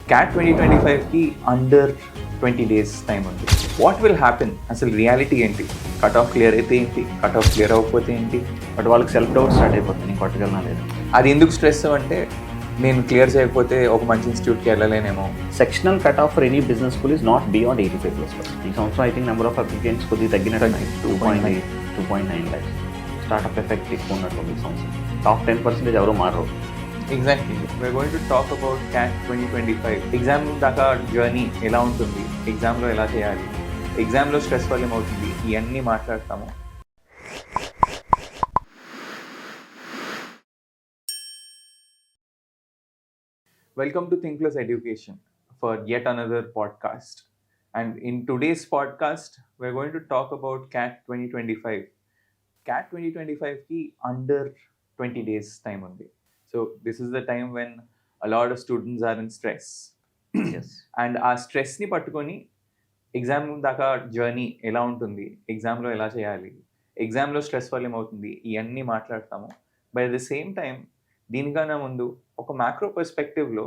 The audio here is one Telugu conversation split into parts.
క్యాట్ 2025కి అండర్ 20 డేస్ టైం ఉంది. వాట్ విల్ హ్యాపెన్, అసలు రియాలిటీ ఏంటి, కట్ ఆఫ్ క్లియర్ అయితే ఏంటి, కట్ ఆఫ్ క్లియర్ అవ్వకపోతే ఏంటి, బట్ వాళ్ళకి సెల్ఫ్ డౌట్ స్టార్ట్ అయిపోతుంది, నేను కొట్టగలనా లేదు. అది ఎందుకు స్ట్రెస్ అంటే నేను క్లియర్ చేయకపోతే ఒక మంచి ఇన్స్టిట్యూట్కి వెళ్ళలేనేమో. Sectional cut off for any business school is not beyond 85+. ఈ సంవత్సరం I think number of applicants కొద్దిగా తగ్గినట్టు 2.8 2.9 lakhs. స్టార్ట్అప్ ఎఫెక్ట్ ఎక్కువ ఉన్నట్టు ఈ సంవత్సరం. టాప్ 10% ఎవరో మారరు. Exactly, we're going to talk about CAT 2025. Exam దాకా జర్నీ ఎలా ఉంటుంది, ఎగ్జామ్లో ఎలా చేయాలి, ఎగ్జామ్లో స్ట్రెస్ వల్ల ఏమవుతుంది, ఇవన్నీ మాట్లాడతాము. Welcome to Think Plus Education for yet another podcast. And in today's podcast, we're going to talk about CAT 2025. CAT 2025 ki under 20 days time only. So this is the time when a lot of students are in stress. Yes. And ఆ స్ట్రెస్ని పట్టుకొని ఎగ్జామ్ దాకా జర్నీ ఎలా ఉంటుంది, ఎగ్జామ్లో ఎలా చేయాలి, ఎగ్జామ్లో స్ట్రెస్ వల్ల ఏమవుతుంది, ఇవన్నీ మాట్లాడతాము. But at the same time దీనికన్నా ముందు ఒక మ్యాక్రో పర్స్పెక్టివ్లో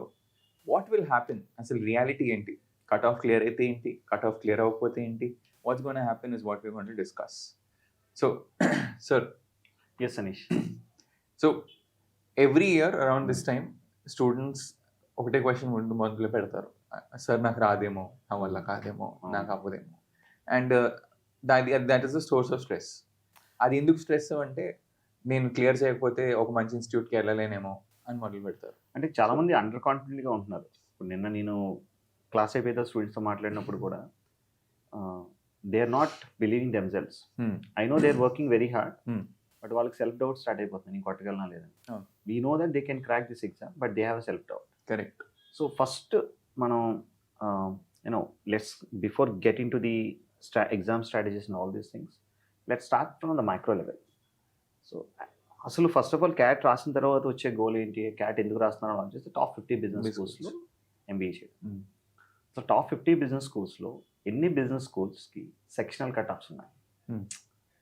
వాట్ విల్ హ్యాపెన్, అసలు రియాలిటీ ఏంటి, కట్ ఆఫ్ క్లియర్ అయితే ఏంటి, కట్ ఆఫ్ క్లియర్ అవ్వకపోతే ఏంటి, what's gonna happen is what we want to discuss. So sir. Yes Aneesh. So every year around this time students ఒకటే క్వశ్చన్ మొదలు పెడతారు, సార్ నాకు రాదేమో, నా వల్ల కాదేమో, నాకు అవ్వదేమో. And that is the source of stress. అది ఎందుకు స్ట్రెస్ అంటే నేను క్లియర్ చేయకపోతే ఒక మంచి ఇన్స్టిట్యూట్కి వెళ్ళలేనేమో అని మొదలు పెడతారు. అంటే చాలామంది అండర్ కాన్ఫిడెంట్గా ఉంటున్నారు. ఇప్పుడు నిన్న నేను క్లాస్ అయిపోతే స్టూడెంట్స్తో మాట్లాడినప్పుడు కూడా they are not believing themselves. I know they are working very hard, but వాళ్ళకి సెల్ఫ్ డౌట్ స్టార్ట్ అయిపోతుంది, నేను కొట్టగలనా లేదని. We know that they can crack this exam, but they have a self doubt. Correct. So first మనం let's before get into the exam strategies and all these things, let's start from the micro level. So అసలు ఫస్ట్ ఆఫ్ ఆల్ క్యాట్ రాసిన తర్వాత వచ్చే గోల్ ఏంటి, క్యాట్ ఎందుకు రాస్తున్నారో అని చేస్తే టాప్ 50 బిజినెస్ స్కూల్స్లో ఎంబీఏ చేయడం. సో టాప్ 50 బిజినెస్ స్కూల్స్లో ఎన్ని బిజినెస్ స్కూల్స్కి సెక్షనల్ కట్ ఆఫ్స్ ఉన్నాయి?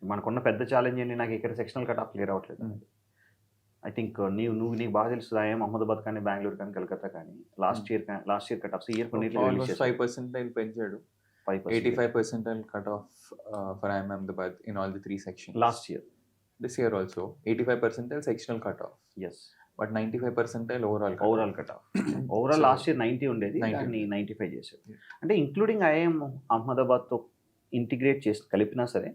మనకున్న పెద్ద ఛాలెంజ్ ఏంటి, నాకు ఇక్కడ సెక్షనల్ కట్ ఆఫ్ క్లియర్ అవ్వట్లేదు. ఐ థింక్ నీకు బాగా తెలుసు, ఐఎమ్ అహ్మదాబాద్ కానీ, బెంగళూరు కానీ, కలకత్తా కానీ last year cut offs year 5% పెంచాడు. 85% cut off for IIM Ahmedabad in all the 3 sections. Last year. This year also 85% sectional cut off. Yes. But 95% overall cut off. Overall so, last year 90 ఉండేది, దాన్ని 95 చేశారు. అంటే ఇంక్లూడింగ్ ఐఐఎం అహ్మదాబాద్తో ఇంటిగ్రేట్ చేసి కలిపినా సరే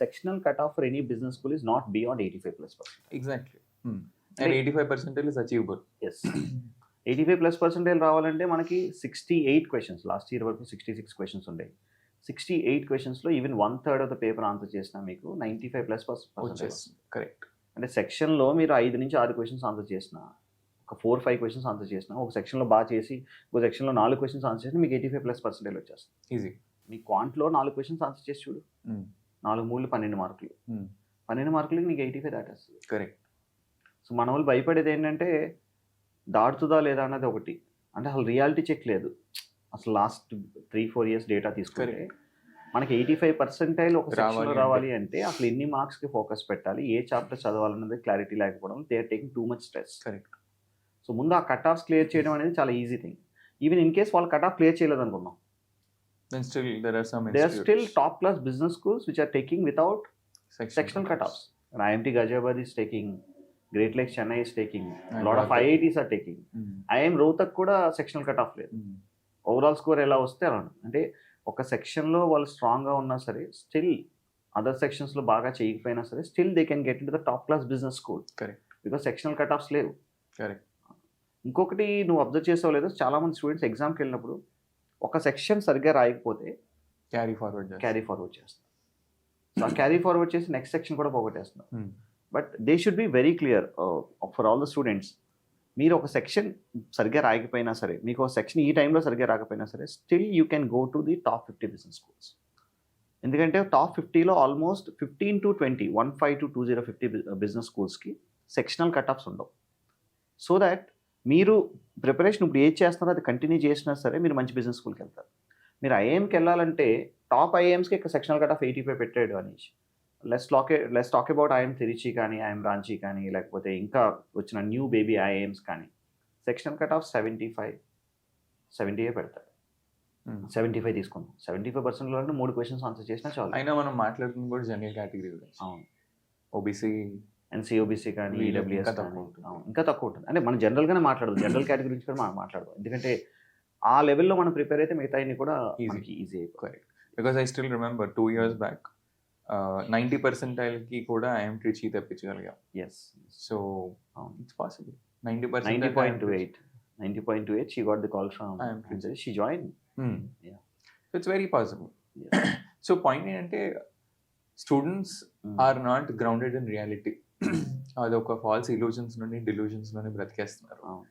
sectional cut off for any business school is not beyond 85+%. Exactly. And 85% is achievable. Yes. 85+% రావాలంటే మనకి 68 క్వశ్చన్స్, లాస్ట్ ఇయర్ వరకు 66 క్వశ్చన్స్ ఉండేవి. 68 క్వశ్చన్స్లో even 1/3 of the paper answer చేసినా మీకు 95+%. కరెక్ట్. అంటే సెక్షన్లో మీరు 5 నుంచి 6 క్వశ్చన్స్ ఆన్సర్ చేసినా, ఒక 4-5 క్వశ్చన్స్ ఆన్సర్ చేసినా, ఒక సెక్షన్లో బాగా చేసి ఒక సెక్షన్లో 4 క్వశ్చన్స్ ఆన్సర్ చేసినా మీకు 85+% వచ్చేస్తుంది. ఈజీ. మీ క్వాంట్లో 4 క్వశ్చన్స్ ఆన్సర్ చేసి చూడు, 4 3 12 మార్కులు, 12 మార్కులకి నీకు 85 దాటేస్తుంది. కరెక్ట్. సో మన వాళ్ళు భయపడేది ఏంటంటే దాటుతుందా లేదా అన్నది ఒకటి. అంటే అసలు రియాలిటీ చెక్ లేదు. అసలు లాస్ట్ 3-4 ఇయర్స్ డేటా తీసుకుంటే మనకి 85% ఒక సెక్షన్లో రావాలి అంటే అసలు ఎన్ని మార్క్స్కి ఫోకస్ పెట్టాలి, ఏ చాప్టర్ చదవాలన్నది క్లారిటీ లేకపోవడం, they are taking too much stress. Correct. So ముందు ఆ కట్ ఆఫ్స్ క్లియర్ చేయడం అనేది చాలా easy thing. Even in case వాళ్ళు కట్ ఆఫ్ క్లియర్ చేయలేదు అనుకున్నాం, they are still top class business schools which are taking without sectional cut offs. IIMT Ghaziabad is taking, Great Lakes Chennai is taking, a lot of IITs are taking. IIM Rohtak కూడా సెక్షనల్ కట్ ఆఫ్ లేదు. ఓవరాల్ స్కోర్ ఎలా వస్తే అలా. అంటే ఒక సెక్షన్లో వాళ్ళు స్ట్రాంగ్గా ఉన్నా సరే స్టిల్ అదర్ సెక్షన్స్లో బాగా చేయకపోయినా సరే still they can get in to the top class business school. Correct. Because sectional cut offs లేవు. కరెక్ట్. ఇంకొకటి నువ్వు అబ్జర్వ్ చేసావు లేదు, చాలామంది స్టూడెంట్స్ ఎగ్జామ్కి వెళ్ళినప్పుడు ఒక సెక్షన్ సరిగ్గా రాయకపోతే క్యారీ ఫార్వర్డ్ చేస్తారు. సో ఆ క్యారీ ఫార్వర్డ్ చేసి నెక్స్ట్ సెక్షన్ కూడా పోగొట్టేస్తున్నారు. But they should be very clear for all the students. మీరు ఒక సెక్షన్ సరిగ్గా రాయకపోయినా సరే, మీకు ఒక సెక్షన్ ఈ టైంలో సరిగ్గా రాకపోయినా సరే still you can go to the top 50 business schools. ఎందుకంటే టాప్ 50లో ఆల్మోస్ట్ 15 to 20 50 బిజినెస్ స్కూల్స్కి సెక్షనల్ కట్ ఆఫ్స్ ఉండవు. సో దాట్ మీరు ప్రిపరేషన్ ఇప్పుడు ఏది చేస్తున్నారో అది కంటిన్యూ చేసినా సరే మీరు మంచి బిజినెస్ స్కూల్కి వెళ్తారు. మీరు ఐఐఎంకి వెళ్ళాలంటే టాప్ ఐఐఎమ్స్కి ఇక్కడ సెక్షనల్ కట్ ఆఫ్ 85 పెట్టాడు అనేసి. Let's talk about IIM Tiruchi కానీ, ఐఎం రాంచీ కానీ, లేకపోతే ఇంకా వచ్చిన న్యూ బేబీ ఐఐఎమ్స్ కానీ సెక్షనల్ కట్ ఆఫ్ 75 70 పెడతాడు. 75 తీసుకుందాం. 75%లో 3 క్వశ్చన్స్ ఆన్సర్ చేసినా చాలు. అయినా మనం మాట్లాడుతుంది కూడా జనరల్ కేటగిరీ గురించి. అవును. ఓబీసీ, ఎన్సీఓబీసీ కానీ, వీళ్ళకి ఈడబ్ల్యూఎస్ ఇంకా కానీ తక్కువ ఉంటుంది. అవును, ఇంకా తక్కువ ఉంటుంది. అంటే మనం జనరల్గానే మాట్లాడదు, జనరల్ కేటగిరీ గురించి కూడా మనం మాట్లాడదాం. ఎందుకంటే ఆ లెవెల్లో మనం ప్రిపేర్ అయితే మిగతా అన్ని కూడా Easy. మనకి ఈజీ అయిపోయి. Correct. Because I still remember 2 years back 90 percentile కూడా ఐఎమ్ ట్రిచీ తెప్పించగలిగాం. ఎస్. సో అవును. It's possible. 90% 90.28. 90.28 she got the call from IIM Trichy. she joined. Yeah. So it's very possible. Yes. So point ఏంటంటే students are not grounded in reality. అదొక ఫాల్స్ ఇల్యూజన్స్ నుండి డిల్యూజన్స్ నుండి బ్రతికేస్తున్నారు. అవును.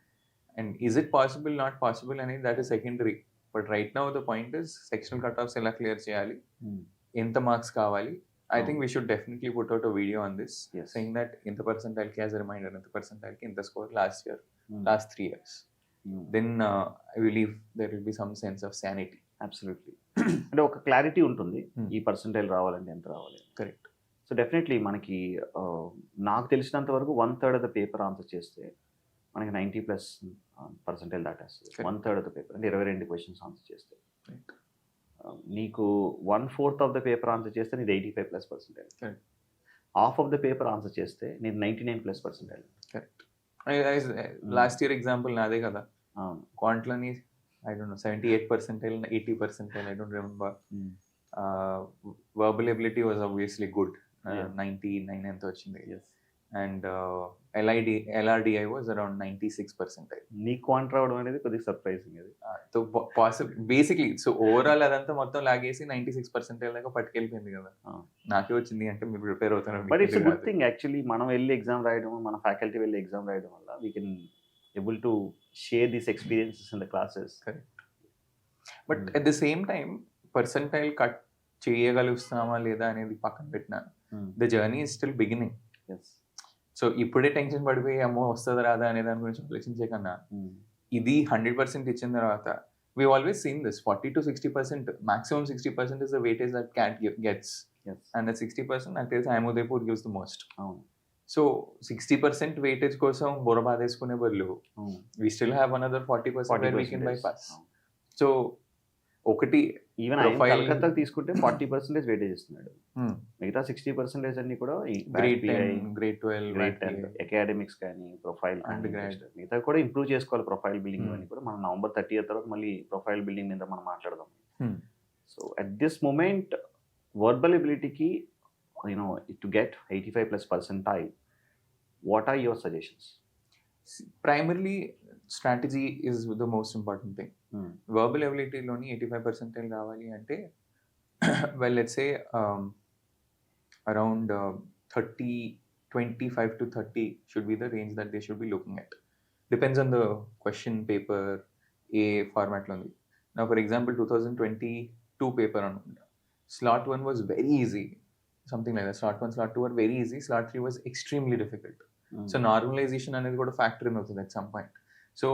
And is it possible, not possible అనేది that is secondary. But right now the point is sectional cut offs ఎలా క్లియర్ చేయాలి, ఎంత మార్క్స్ కావాలి. I think we should definitely put out a video on this Yes. Saying that ఇంత పర్సెంటైల్కి యాజ్ రిమైండర్, ఇంత పర్సెంటైల్కి ఇంత score last year, last 3 years. Then I believe there will be some sense of sanity. Absolutely. అంటే ఒక క్లారిటీ ఉంటుంది, ఈ పర్సెంటైల్ రావాలంటే ఎంత రావాలి. Correct. సో డెఫినెట్లీ మనకి నాకు తెలిసినంత వరకు 1/3 ఆఫ్ ద పేపర్ ఆన్సర్ చేస్తే మనకి 90+ దాటేస్తుంది. Correct. 1/3 ఆఫ్ ద పేపర్ అంటే 22 క్వశ్చన్స్ ఆన్సర్ చేస్తే. Right. నీకు 1/4 ఆఫ్ ద పేపర్ ఆన్సర్ చేస్తే నీది 85+%. Correct. Half of the paper answer చేస్తే నీది 99+%. Correct. లాస్ట్ ఇయర్ ఎగ్జాంపుల్ నాదే కదా. అవును. క్వాంట్లోని I don't know 78 percentile, 80 percentile, I don't remember. Verbal ability was obviously good. Yeah. 99 ఎంత వచ్చింది. Yes. And LRDI was around 96 percentile. నీ క్వాంట్ రావడం అనేది కొద్దిగా సర్ప్రైజింగ్ అది. సో బేసిక్లీ సో ఓవరాల్ అదంతా మొత్తం లాగేసి 96 percentile దాకా పట్టుకెళ్ళిపోయింది కదా. నాకే వచ్చింది అంటే మీరు ప్రిపేర్ అవుతున్నారు. But it's good thing actually. మనం వెళ్ళి ఎగ్జామ్ రాయడం, మన ఫ్యాకల్టీ వెళ్ళి ఎగ్జామ్ రాయడం వల్ల we can able to share these experiences in the classes. But at the same time percentile cut చేయగలుగుతామా లేదా అనేది పక్కన పెట్టినా the journey is still beginning. So ఇప్పుడే టెన్షన్ పడిపోయి అమ్మో వస్తుందా రాదా అనే దాని గురించి ఆలోచించే కన్నా ఇది 100% ఇచ్చిన తర్వాత we always seen this 40 to 60%, maximum 60% is the weightage that CAT gets. Yes. And that 60% నాకు తెలిసి IIM Udaipur gives the most. అవును. సో 60% weightage కోసం బుర్ర బాధేసుకునే బదులు we still have another 40% where we can bypass. So ఒకటి ఈవెన్ కలకత్తా తీసుకుంటే 40% వెయిటేజ్ ఇస్తున్నాడు. మిగతా 60% అన్ని కూడా గ్రేడ్ 10, గ్రేడ్ 12, గ్రేడ్ 10 అకాడమిక్స్ కానీ ప్రొఫైల్ మిగతా కూడా ఇంప్రూవ్ చేసుకోవాలి. ప్రొఫైల్ బిల్డింగ్ అని కూడా మనం November 30th తర్వాత మళ్ళీ ప్రొఫైల్ బిల్డింగ్ మీద మనం మాట్లాడదాం. So at this moment verbal ఎబిలిటీకి to get 85+%, what are your suggestions? Primarily strategy is the most important thing. Verbal ఎబిలిటీలోని 85% కావాలి అంటే well let's say around 25 to 30 should be the range that they should be looking at. Depends on the question paper, ఏ ఫార్మాట్లో ఉంది. నా ఫర్ ఎగ్జాంపుల్ 2022 పేపర్ అనుకుంటా. Slot 1 was very easy, something like that. Slot 1, Slot 2 were very easy. Slot 3 was extremely difficult. So normalization అనేది కూడా ఫ్యాక్టర్ ఇన్ అవుతుంది at some point. So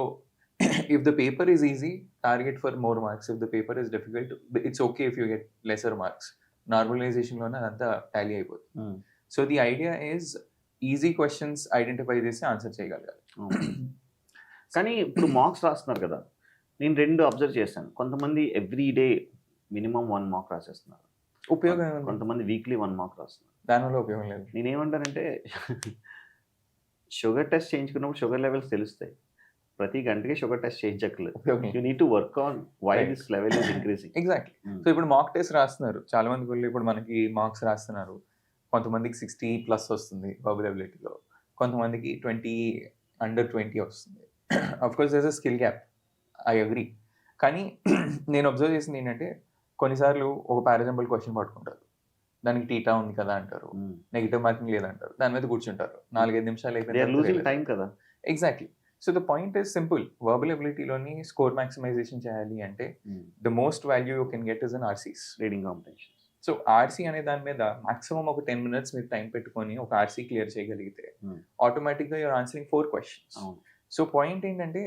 if the paper is easy, target for more marks. If the paper is difficult, it's okay if you get lesser marks. Normalization లోనే అదంతా టాలీ అయిపోతుంది. So the idea is easy questions identify చేసి ఆన్సర్ చేయగలగాలి. కానీ ఇప్పుడు మార్క్స్ రాస్తున్నారు కదా, నేను 2 అబ్జర్వ్ చేశాను. కొంతమంది ఎవ్రీ డే మినిమం 1 మార్క్ రాసేస్తున్నారు. ఉపయోగం, కొంతమంది వీక్లీ 1 మార్క్ రాస్తున్నారు. దానివల్ల ఉపయోగం లేదు. నేనేమంటానంటే షుగర్ టెస్ట్ చేయించుకున్నప్పుడు షుగర్ లెవెల్స్ తెలుస్తాయి. ప్రతి గంటకి షుగర్ టెస్ట్ చేయించక్కర్లేదు. You need to work on why this level is increasing. Exactly. So ఇప్పుడు మాక్ టెస్ట్ రాస్తున్నారు చాలా మంది వాళ్ళు. ఇప్పుడు మనకి మార్క్స్ రాస్తున్నారు, కొంతమందికి 60+ వస్తుంది వర్బల్ ఎబిలిటీలో, కొంతమందికి 20 under 20 వస్తుంది. Of course there is a skill gap, I agree. కానీ నేను అబ్జర్వ్ చేసింది ఏంటంటే కొన్నిసార్లు ఒక పారాజంబుల్ క్వశ్చన్ పట్టుకుంటారు, దానికి టీటా ఉంది కదా అంటారు, నెగిటివ్ మార్కింగ్ లేదంటారు, దాని మీద కూర్చుంటారు 4-5 నిమిషాలు అయిపోయింది. Exactly. So the point is simple. Verbal ఎబిలిటీలోని స్కోర్ మ్యాక్సిమైజేషన్ చేయాలి అంటే the most value you can get is on RCs, reading competition. So RC అనే దాని మీద మాక్సిమం ఒక 10 minutes మీరు టైం పెట్టుకొని ఒక ఆర్సీ క్లియర్ చేయగలిగితే ఆటోమేటిక్గా you're answering 4 questions. So point ఏంటంటే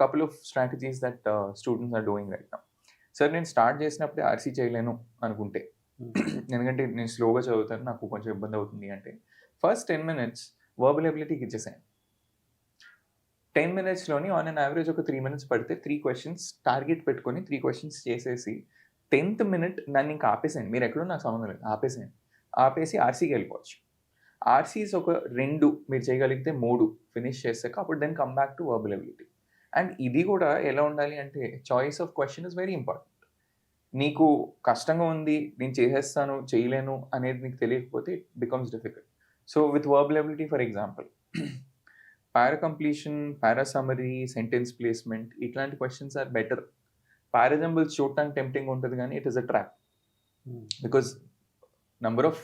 couple of strategies that students are doing right now. Sir నేను స్టార్ట్ చేసినప్పుడే ఆర్సీ చేయలేను అనుకుంటే, ఎందుకంటే నేను స్లోగా చదువుతాను నాకు కొంచెం ఇబ్బంది అవుతుంది అంటే, ఫస్ట్ 10 minutes వర్బల్ ఎబిలిటీకి ఇచ్చేసాను. 10 minutesలోని ఆన్ అన్ యావరేజ్ ఒక 3 minutes పడితే 3 questions టార్గెట్ పెట్టుకొని 3 questions చేసేసి 10th minute నన్ను ఇంకా ఆపేసేయండి, మీరు ఎక్కడో నాకు సంబంధం లేదు, ఆపేసేయండి, ఆపేసి ఆర్సీకి వెళ్ళిపోవచ్చు. ఆర్సీస్ ఒక 2 మీరు చేయగలిగితే 3 ఫినిష్ చేసాక అప్పుడు then come back to verbal ability. And ఇది కూడా ఎలా ఉండాలి అంటే choice of question is very important. నీకు కష్టంగా ఉంది, నేను చేసేస్తాను, చేయలేను అనేది నీకు తెలియకపోతే it becomes difficult. So with verbal ability for example para completion, para summary, sentence placement ఇట్లాంటి క్వశ్చన్స్ ఆర్ బెటర్. పారాజంబుల్స్ చూడటానికి టెంప్టింగ్ ఉంటుంది కానీ it is a trap because number of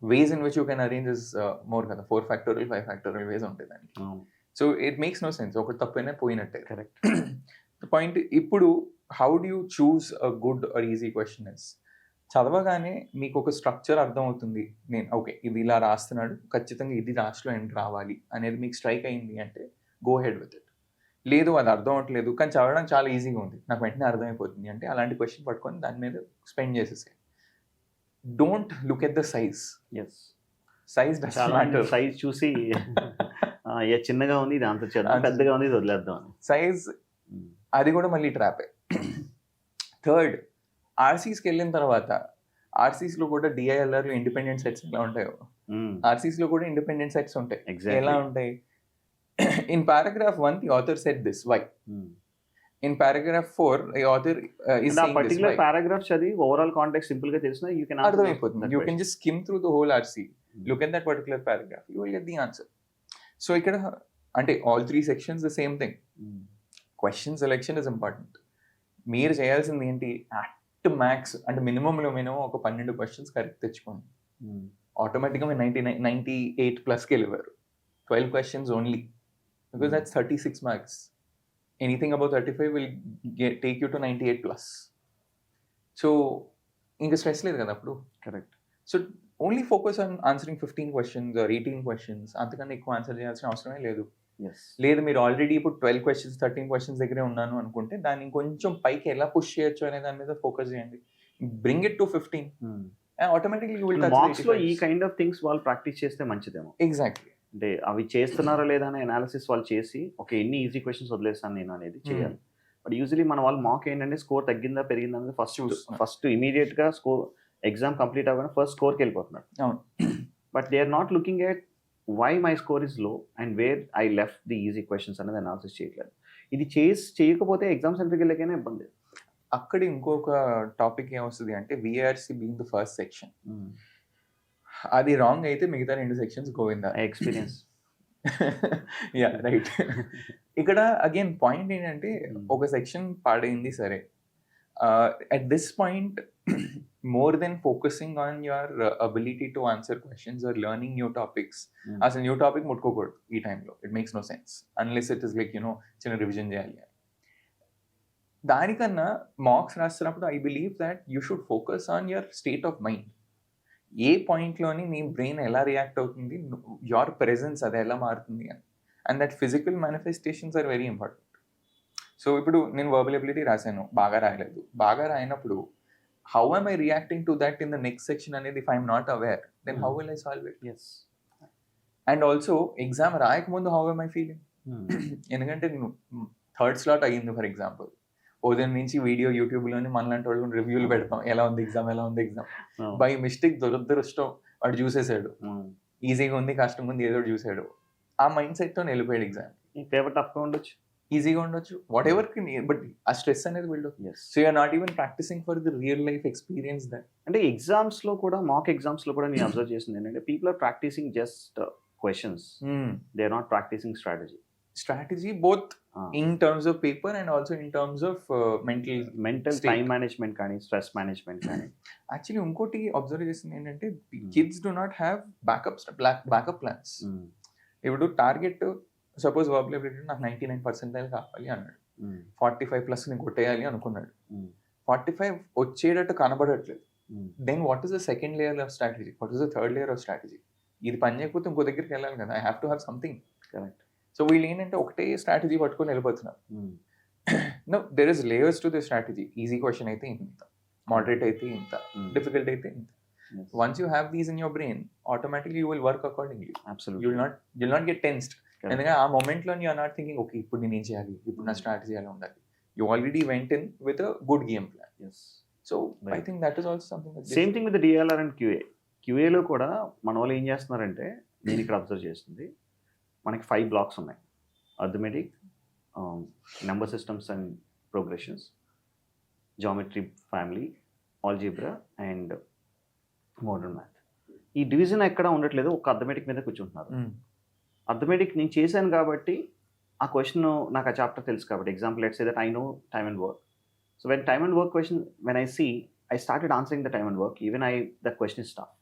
ways in which you can arrange is more కదా, 4 factorial 5 factorial వేస్ ఉంటుంది దానికి. So it makes no sense, ఒకటి తప్పైనా పోయినట్టే. కరెక్ట్. ద పాయింట్ ఇప్పుడు how do you choose a good or easy question is, చదవగానే మీకు ఒక స్ట్రక్చర్ అర్థమవుతుంది, నేను ఓకే ఇది ఇలా రాస్తున్నాడు, ఖచ్చితంగా ఇది లాస్ట్లో ఎండ్ రావాలి అనేది మీకు స్ట్రైక్ అయింది అంటే గో హెడ్ విత్ ఇట్. లేదు అది అర్థం అవ్వట్లేదు కానీ చదవడం చాలా ఈజీగా ఉంది, నాకు వెంటనే అర్థమైపోతుంది అంటే అలాంటి క్వశ్చన్ పట్టుకొని దాని మీద స్పెండ్ చేసేసాయి. Don't look at the size. Yes, size size చూసి చిన్నగా ఉంది ఇది ఆన్సర్ చేద్దాం, పెద్దగా ఉంది ఇది వదిలేద్దాం అని. సైజ్ అది కూడా మళ్ళీ ట్రాపే. థర్డ్, ఆర్సీస్కి వెళ్ళిన తర్వాత ఆర్సీస్లో కూడా డిఐఎల్ఆర్లో ఇండిపెండెంట్ సెట్స్ ఎలా ఉంటాయో ఆర్సీస్లో కూడా ఇండిపెండెంట్ సెట్స్ ఉంటాయి. ఎలా ఉంటాయి? In paragraph 1 the author said this, why? In paragraph 4 the author is saying particular this, why? paragraph chadivi overall context simple ga telisina you can అర్థం అయిపోతుంది. You can just skim through the whole RC, look at that particular paragraph, you will get the answer. So ఇక్కడ అంటే all 3 sections the same thing. Question selection is important. మీరు చేయాల్సింది ఏంటి, అట్ మ్యాక్స్ అంటే మినిమంలో మినిమం ఒక 12 questions కరెక్ట్ తెచ్చుకోండి. ఆటోమేటిక్గా మీరు 98+కి వెళ్ళేవారు. 12 questions only, because that's 36 marks. Anything above 35 will take you to 98+. So ఇంకా స్ట్రెస్ లేదు కదా అప్పుడు. Correct. So only focus on answering 15 questions or 18 questions, అంతకన్నా ఎక్కువ ఆన్సర్ చేయాల్సిన అవసరమే లేదు. లేదు మీరు ఆల్రెడీ ఇప్పుడు 12 questions 13 questions దగ్గరే ఉన్నాను అనుకుంటే దాన్ని కొంచెం పైకి ఎలా పుష్ చేయొచ్చు అనే దాని మీద ఫోకస్ చేయండి. Bring it to 15 automatically you will touch marks లో ఈ కైండ్ ఆఫ్ థింగ్స్ వాళ్ళు ప్రాక్టీస్ చేస్తే మంచిదేమో. ఎగ్జాక్ట్లీ. అంటే అవి చేస్తున్నారా లేదా అనే అనాలిసిస్ వాళ్ళు చేసి ఓకే ఎన్ని ఈజీ క్వశ్చన్స్ వదిలేస్తాను నేను అనేది చేయాలి. బట్ యూజువలీ మన వాళ్ళు మాక్ ఏంటంటే స్కోర్ తగ్గిందా పెరిగిందా అనేది ఫస్ట్ ఇమీడియట్ గా స్కోర్ ఎగ్జామ్ కంప్లీట్ అవ్వగానే ఫస్ట్ స్కోర్కి వెళ్ళిపోతున్నారు. But they are not looking at why my score is low and where I left the easy questions అనేది అనాలిసిస్ చేయట్లేదు. ఇది చేయకపోతే ఎగ్జామ్ సెంటర్కి వెళ్ళకైనా ఇబ్బంది. అక్కడ ఇంకొక టాపిక్ ఏమొస్తుంది అంటే VRC being the first section, అది రాంగ్ అయితే మిగతా 2 సెక్షన్స్ గోవిందా. ఎక్స్పీరియన్స్. Ya right. ఇక్కడ అగైన్ పాయింట్ ఏంటంటే ఒక సెక్షన్ పాడైంది సరే, at this point more than focusing on your ability to answer questions or learning new topics, అసలు న్యూ టాపిక్ ముట్టుకోకూడదు ఈ టైంలో. It makes no sense unless it is like చిన్న రివిజన్ చేయాలి. దానికన్నా మార్క్స్ రాస్తున్నప్పుడు I believe that you should focus on your state of mind. ఏ పాయింట్లోని నీ బ్రెయిన్ ఎలా రియాక్ట్ అవుతుంది, యువర్ ప్రెజెన్స్ అది ఎలా మారుతుంది అని. And that physical manifestations are very important. So ఇప్పుడు నేను వర్బల్ ఎబిలిటీ రాశాను, బాగా రాయలేదు. బాగా రాయినప్పుడు how am I reacting to that in the next section అనేది if I'm not aware, then how will I solve it? Yes. And also exam రాయకముందు how am I feeling? ఎందుకంటే నేను 3rd slot అయ్యింది ఫర్ ఎగ్జాంపుల్, ఉదయం నుంచి వీడియో యూట్యూబ్లోని మనలాంటి వాళ్ళు రివ్యూలు పెడతాం, ఎలా ఉంది ఎగ్జామ్ ఎలా ఉంది ఎగ్జామ్. బై మిస్టేక్ దురదృష్టం వాడు చూసేసాడు, ఈజీగా ఉంది కష్టంగా ఉంది ఏదో చూసాడు, ఆ మైండ్ సెట్తో వెళ్ళిపోయాడు ఎగ్జామ్. ఈ పేపర్ టఫ్గా ఉండొచ్చు, ఈజీగా ఉండొచ్చు, వాట్ ఎవర్, బట్ ఆ స్ట్రెస్ అనేది బిల్డ్ అవుతుంది. So you're not even practicing for the real life experience that. అంటే ఎగ్జామ్స్లో కూడా మాక్ ఎగ్జామ్స్లో కూడా నేను అబ్జర్వ్ చేసింది ఏంటంటే people are practicing just questions, they are not practicing strategy both in terms of paper and also in terms of mental time management కానీ స్ట్రెస్ మేనేజ్మెంట్ కానీ. యాక్చువల్లీ ఇంకోటి అబ్జర్వ్ చేసింది ఏంటంటే kids do not have backup plans. ఇప్పుడు టార్గెట్ సపోజ్ వర్బల్ ఎబిలిటీ నాకు 99% కావాలి అన్నాడు, 45+ నేను కొట్టేయాలి అనుకున్నాడు, 45 వచ్చేటట్టు కనబడట్లేదు. Then what is the second layer of strategy, what is the third layer of strategy? ఇది పని చేయకపోతే ఇంకో దగ్గరికి వెళ్ళాలి కదా, I have to have something. Correct. So వీళ్ళు ఏంటంటే ఒకటే స్ట్రాటజీ పట్టుకొని వెళ్ళిపోతున్నారు. No, there is layers to the strategy. Easy question అయితే ఇంత, మోడరేట్ అయితే ఇంత, డిఫికల్ట్ అయితే ఇంత. Once you have these in your brain, automatically you will work accordingly. Absolutely. You will not get tensed. ఎందుకంటే ఆ మొమెంట్లో you are not thinking okay ఇప్పుడు నేను ఏం చేయాలి, ఇప్పుడు నా స్ట్రాటజీ ఎలా ఉండాలి. You already went in with a good game plan. So I think that is also something. Same thing with DLR అండ్ క్యూఏలో కూడా మన వాళ్ళు ఏం చేస్తున్నారంటే, నేను ఇక్కడ అబ్జర్వ్ చేస్తుంది, మనకి 5 బ్లాక్స్ ఉన్నాయి. Arithmetic, number systems and progressions, geometry family, algebra and modern math. ఈ డివిజన్ ఎక్కడ ఉండట్లేదు, ఒక అర్థమెటిక్ మీద కూర్చుంటున్నారు. అర్థమెటిక్ నేను చేశాను కాబట్టి ఆ క్వశ్చన్ నాకు ఆ చాప్టర్ తెలుసు కాబట్టి, example let's say that I know time and work. So when time and work question, when I see, I started answering the time and work, even that question is tough.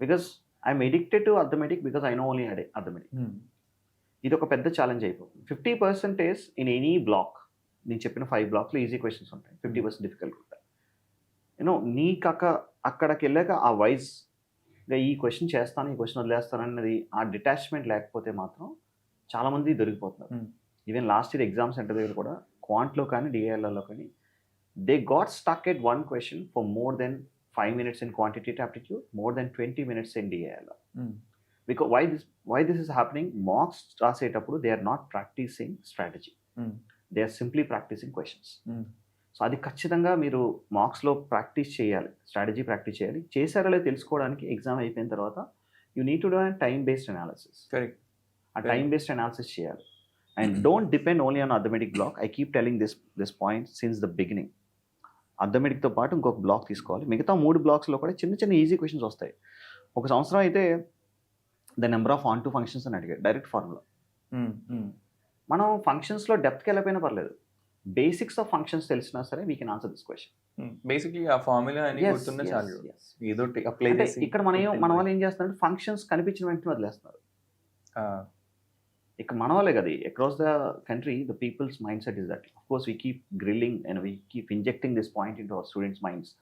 Because I'm addicted to arithmetic because I know only arithmetic. ఇది ఒక పెద్ద ఛాలెంజ్ అయిపోతుంది. 50% ఇన్ ఎనీ బ్లాక్, నేను చెప్పిన 5 బ్లాక్లో ఈజీ క్వశ్చన్స్ ఉంటాయి, 50% డిఫికల్ట్ ఉంటాయి. యూనో నీకు అక్కడికి వెళ్ళాక ఆ వైజ్గా ఈ క్వశ్చన్ చేస్తాను, ఈ క్వశ్చన్ వదిలేస్తాను అన్నది ఆ డిటాచ్మెంట్ లేకపోతే మాత్రం చాలామంది దొరికిపోతున్నారు. Even last year exam centre దగ్గర కూడా క్వాంట్లో కానీ డిఏఎల్ఆర్లో కానీ they got stuck at one question for more than 5 minutes in quantitative aptitude, more than 20 minutes in DALR. Because why this is happening? Mocks రాసేటప్పుడు they are not practicing strategy. They are simply practicing questions. సో అది ఖచ్చితంగా మీరు మార్క్స్లో ప్రాక్టీస్ చేయాలి, స్ట్రాటజీ ప్రాక్టీస్ చేయాలి. చేశారో లేదో తెలుసుకోవడానికి ఎగ్జామ్ అయిపోయిన తర్వాత you need to do time based analysis. Correct. ఆ టైమ్ బేస్డ్ అనాలిసిస్ చేయాలి. And don't depend only on arithmetic block. I keep telling this point since the beginning. అర్థమెటిక్తో పాటు ఇంకొక బ్లాక్ తీసుకోవాలి. మిగతా 3 బ్లాక్స్లో కూడా చిన్న చిన్న ఈజీ క్వశ్చన్స్ వస్తాయి. ఒక సంవత్సరం అయితే the number of on to functions అని అడిగాడు, డైరెక్ట్ ఫార్ములా. మనం ఫంక్షన్స్లో డెప్త్కి వెళ్ళిపోయినా పర్లేదు, బేసిక్స్ ఆఫ్ ఫంక్షన్స్ తెలిసినా సరే we can answer this question. Basically ఆ ఫార్ములా అని గుర్తున్నా చాలు. ఏదో అప్లై చేసి ఇక్కడ మన వాళ్ళు ఏం చేస్తున్నారంటే ఫంక్షన్స్ కనిపించిన వెంటనే వదిలేస్తున్నారు. ఇక్కడ మన వాళ్ళే కదా, across the country the people's mindset is that. Of course we keep grilling and we keep injecting this point into our students minds,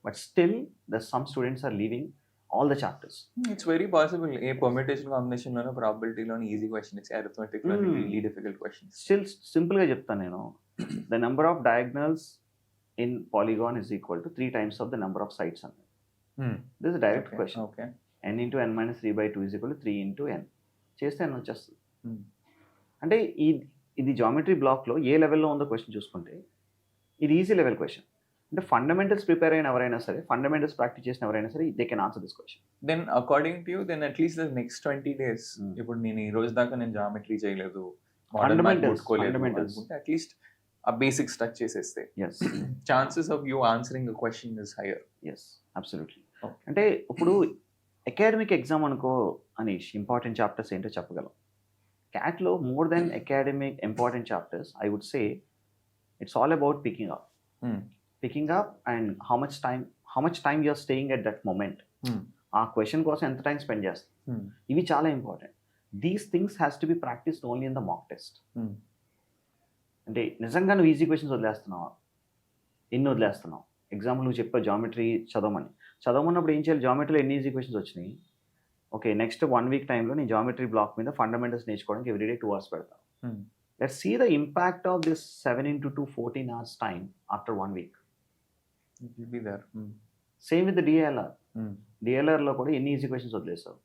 but still the some students are leaving all the chapters. It's very possible ఏ పర్మిటేషన్ కాంబినేషన్లోనో ప్రాబిలిటీలోనో ఈజీ క్వశ్చన్ ఇచ్చి అరిథమెటిక్లో రియల్లీ డిఫికల్ట్ క్వశ్చన్. స్టిల్ సింపుల్గా చెప్తాను నేను, the number of diagonals in polygon is equal to 3 times of the number of sides అన్నది. This direct question. Okay. n into n minus 3/2 is equal to 3 into n చేస్తే n వచ్చేస్తుంది. అంటే ఇది జామెట్రీ బ్లాక్లో ఏ లెవెల్లో ఉందో క్వశ్చన్ చూసుకుంటే ఇది ఈజీ లెవెల్ క్వశ్చన్. అంటే ఫండమెంటల్స్ ప్రిపేర్ అయిన ఎవరైనా సరే, ఫండమెంటల్స్ ప్రాక్టీస్ చేసిన ఎవరైనా సరే they can answer this question. Then according to you, then at least the next 20 days, ఇప్పుడు నేను ఈ రోజు దాకా నేను జామెట్రీ చేయలేదు, ఫండమెంటల్స్ అట్లీస్ట్ ఆ బేసిక్స్ టచ్ చేసేస్తే chances of you answering the question is higher. Yes, absolutely. అంటే ఇప్పుడు అకాడమిక్ ఎగ్జామ్ అనుకో అనీష్, ఇంపార్టెంట్ చాప్టర్స్ ఏంటో చెప్పగలం. CATలో more than academic important chapters I would say it's all about picking up and how much time you're staying at that moment. ఆ క్వశ్చన్ కోసం ఎంత టైం స్పెండ్ చేస్తాం, ఇవి చాలా important. These things has to be practised only in the mock test. అంటే నిజంగా నువ్వు ఈజీ క్వశ్చన్స్ వదిలేస్తున్నావు, ఎన్ని వదిలేస్తున్నావు. ఎగ్జాంపుల్ నువ్వు చెప్పావు జామెట్రీ చదవమన్నప్పుడు ఏం చేయాలి, జామెట్రీలో ఎన్ని ఈజీ క్వశ్చన్స్ వచ్చినాయి, ఓకే నెక్స్ట్ 1 week టైంలో నేను జామెట్రీ బ్లాక్ మీద ఫండమెంటల్స్ నేర్చుకోవడానికి ఎవ్రీడే 2 hours పెడతాను. Let's see the impact of this 7 into 2 14 hours time after 1 week. Same with డిఎల్ఆర్లో కూడా ఎన్ని ఈజీ క్వశ్చన్స్ వదిలేస్తావు,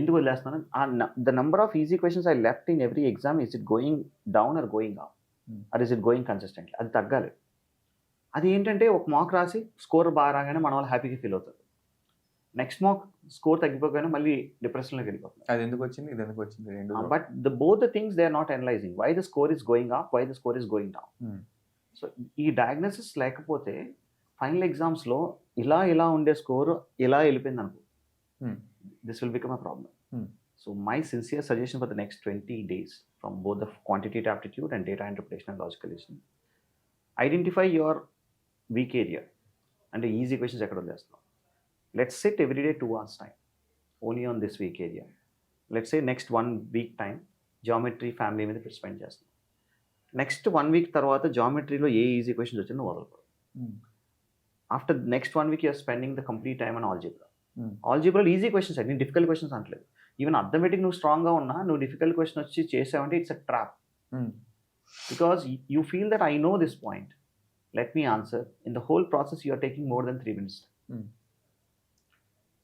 ఎందుకు వదిలేస్తున్నాను. The number of easy questions I left in every exam, is it going down or going up, or is it going కన్సిస్టెంట్లీ, అది తగ్గాలి. అది ఏంటంటే ఒక మాక్ రాసి స్కోర్ బాగా రాగానే మన వాళ్ళు హ్యాపీగా ఫీల్ అవుతారు, నెక్స్ట్ మాక్ స్కోర్ తగ్గిపోగానే మళ్ళీ డిప్రెషన్లోకి వెళ్ళిపోతుంది. అది ఎందుకు వచ్చింది, ఇది ఎందుకు వచ్చింది, but both the things they are not analyzing why the score is going up, why the score is going down. So ఈ డయాగ్నోసిస్ లేకపోతే ఫైనల్ ఎగ్జామ్స్లో ఇలా ఉండే స్కోర్ ఇలా వెళ్ళిపోయింది అనుకో, this will become a problem. So my sincere suggestion for the next 20 days from both the quantitative aptitude and data interpretation and logical reasoning, identify your weak area. అంటే ఈజీ క్వశ్చన్స్ ఎక్కడ వదిలేస్తున్నాం. Let's sit every day 2 hours time only on this weak area. Let's say next 1 week time geometry family మీద స్పెండ్ చేస్తాం. నెక్స్ట్ 1 week తర్వాత జామెట్రీలో ఏ ఈజీ క్వశ్చన్స్ వచ్చినా వదలకూడదు. After next 1 week you're spending the complete time on algebra. ఆల్జీబ్రాలో ఈజీ క్వశ్చన్స్ అండి, నేను డిఫికల్ట్ క్వశ్చన్స్ అనట్లేదు. ఈవెన్ అర్థమెటిక్ నువ్వు స్ట్రాంగ్గా ఉన్నా నువ్వు డిఫికల్ట్ క్వశ్చన్ వచ్చి చేసావంటే it's a trap. Because you feel that I know this point, let me answer. In the whole process you are taking more than 3 minutes.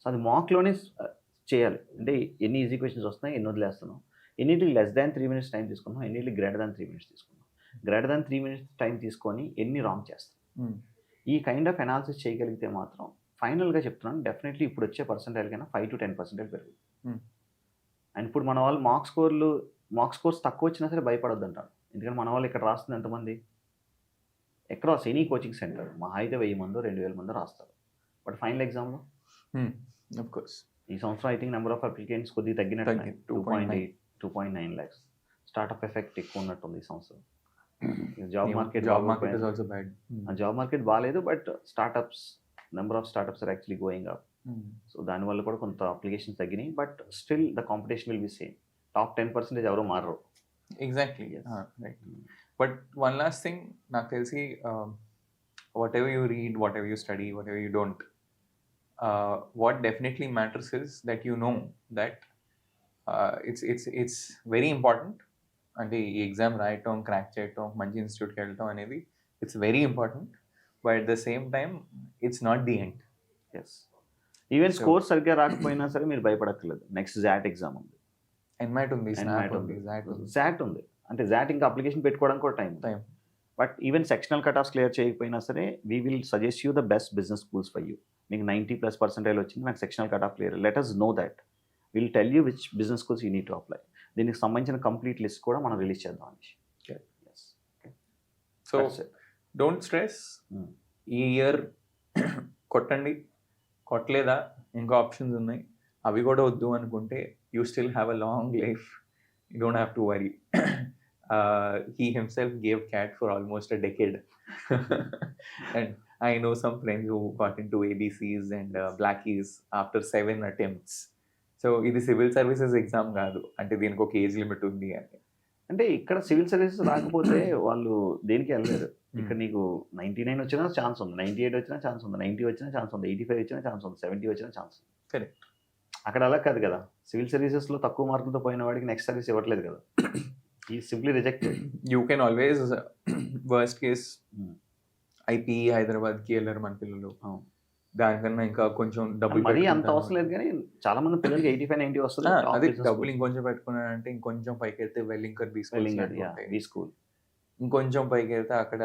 So అది మాక్లోనే చేయాలి. అంటే ఎన్ని ఈజీ క్వశ్చన్స్ వస్తున్నాయి, ఎన్ని వదిలేస్తున్నాం. ఎన్నిటికి లెస్ దాన్ 3 minutes టైం తీసుకున్నాం, ఎన్నిటికి గ్రేటర్ దాన్ 3 minutes తీసుకున్నాం. గ్రేటర్ దాన్ 3 minutes టైం తీసుకొని ఎన్ని రాంగ్ చేస్తాం. ఈ కైండ్ ఆఫ్ అనాలిసిస్ చేయగలిగితే మాత్రం ఫైనల్గా చెప్తున్నాను, డెఫినెట్లీ ఇప్పుడు వచ్చే పర్సెంటైల్ కన్నా 5 to 10% పెరుగుతుంది. అండ్ ఇప్పుడు మన వాళ్ళు మార్క్స్ స్కోర్స్ తక్కువ వచ్చినా సరే భయపడొద్దు అంటారు. ఎందుకంటే మన వాళ్ళు ఇక్కడ రాస్తుంది ఎంతమంది, అక్రాస్ ఎనీ కోచింగ్ సెంటర్ మహా అయితే 1000 మందో 2000 మందో రాస్తారు. బట్ ఫైనల్ ఎగ్జామ్లో ఆఫ్ కోర్స్ ఈ సంవత్సరం I think number of applicants కొద్దిగా తగ్గినట్టు 2.8 2.9 lakhs. స్టార్ట్అప్ ఎఫెక్ట్ ఎక్కువ ఉన్నట్టుంది ఈ సంవత్సరం. Job market is also bad. Job market బాగాలేదు, but number of startups are actually going up. So దానివల్ల కూడా కొంత అప్లికేషన్స్ తగ్గినాయి, but still the competition will be same. Top 10% ఎవరో మారరు. Exactly right. But one last thing నాకు తెలిసి, whatever you read, whatever you study, whatever you don't, what definitely matters is that you know that it's very important. అంటే ఈ ఎగ్జామ్ రాయటం, క్రాక్ చేయటం, మంచి ఇన్స్టిట్యూట్కి వెళ్ళటం అనేది it's very important. But at the same time it's not the end. Yes, even score సరిగ్గా రాకపోయినా సరే మీరు భయపడక్కర్లేదు. నెక్స్ట్ జాట్ ఎగ్జామ్ ఉంది, ఎన్మైట్ ఉంది, జాట్ ఉంది. అంటే జాట్ ఇంకా అప్లికేషన్ పెట్టుకోవడానికి కూడా time. But even sectional cut offs clear చేయకపోయినా సరే we will suggest you the best business schools for you. మీకు 90+% వచ్చింది, నాకు sectional cut off clear, let us know that. Will tell you which business schools you need to apply. దీనికి సంబంధించిన కంప్లీట్ లిస్ట్ కూడా మనం రిలీజ్ చేద్దాం అనేసి. So don't stress. ఈ ఇయర్ కొట్టండి, కొట్టలేదా ఇంకా ఆప్షన్స్ ఉన్నాయి, అవి కూడా వద్దు అనుకుంటే you still have a long life. You don't have to worry. He himself gave CAT for almost a decade. And I know some friends who got into ABCs and Blackies after 7 attempts. So ఇది సివిల్ సర్వీసెస్ ఎగ్జామ్ కాదు, అంటే దీనికి ఒక ఏజ్ లిమిట్ ఉంది అని. అంటే ఇక్కడ సివిల్ సర్వీసెస్ రాకపోతే వాళ్ళు దేనికి వెళ్ళలేరు. ఇక్కడ నీకు 99 వచ్చినా ఛాన్స్ ఉంది, 98 వచ్చినా ఛాన్స్ ఉంది, 90 వచ్చినా ఛాన్స్ ఉంది, 85 వచ్చినా ఛాన్స్ ఉంది, 70 వచ్చినా ఛాన్స్ ఉంది. కరెక్ట్. అక్కడ అలా కాదు కదా, సివిల్ సర్వీసెస్లో తక్కువ మార్కులతో పోయిన వాడికి నెక్స్ట్ సర్వీస్ ఇవ్వట్లేదు కదా. He simply rejected. You can always, worst case, IPE Hyderabad కి వెళ్ళారు మన పిల్లలు, దానికన్నా ఇంకా కొంచెం డబ్బులు మరీ అంత అవసరం లేదు. కానీ చాలా మంది పిల్లలకి 85-90 వస్తుంది. అదే డబ్బులు ఇంకొంచెం పెట్టుకున్నారంటే ఇంకొంచెం పైకి వెళ్తే వెల్లింగ్కర్ బీ స్కూల్, ఇంకొంచెం పైకి వెళ్తే అక్కడ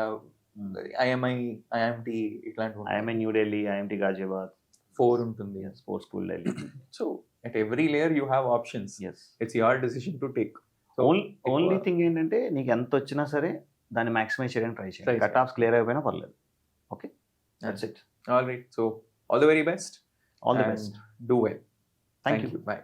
IIMT ఇట్లాంటి IIM new Delhi, IIMT Ghaziabad 4 ఉంటుంది, sports school Delhi. So at every layer you have options. Yes, it's your decision to take. So only thing ఏంటంటే నీకు ఎంత వచ్చినా సరే దాన్ని మ్యాక్సిమైజ్ చేయడానికి ట్రై చేయాలి. కట్ ఆఫ్స్ క్లియర్ అయిపోయినా పర్లేదు. Okay, that's it. All right, so all the very best. All the best. Do well. Thank you. Bye.